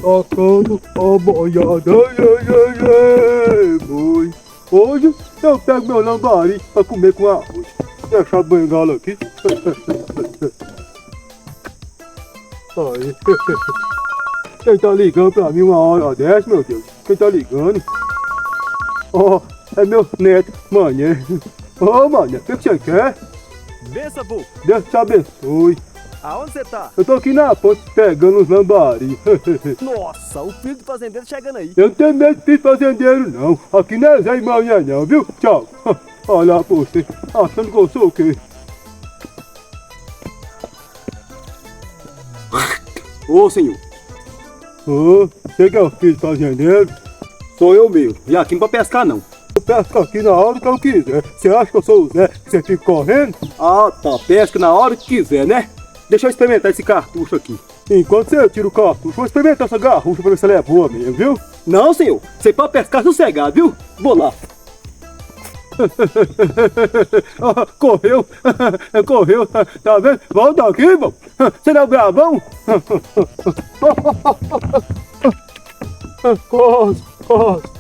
tocando a boiada, boi. Hoje eu pego meu lambari pra comer com arroz. Deixa a bengala aqui. Aí. Quem tá ligando pra mim uma hora dessa, meu Deus? Quem tá ligando? Ó, é meu neto, mané. Ô, mané, o que você quer? Benção, vô. Deus te abençoe. Aonde você tá? Eu tô aqui na ponte pegando os lambari. Nossa, o filho do fazendeiro chegando aí. Eu não tenho medo de fazendeiro, não. Aqui não é Zé e Maria, não, viu? Tchau. Olha lá pra você. Achando que eu sou o quê? Ô, senhor, Ô, você que é o filho do fazendeiro? sou eu mesmo. E aqui não pra pescar, não. Eu pesco aqui na hora que eu quiser. Você acha que eu sou o Zé que você fica correndo? Ah, tá. Pesca na hora que quiser, né? Deixa eu experimentar esse cartucho aqui. Enquanto você tira o cartucho, vou experimentar essa garrucha pra ver se ela é boa mesmo, viu? Não, senhor. Você pode pescar sossegado, viu? Vou lá. Correu, correu, tá vendo? Volta aqui, irmão. Você não é o brabão? Corre, corre.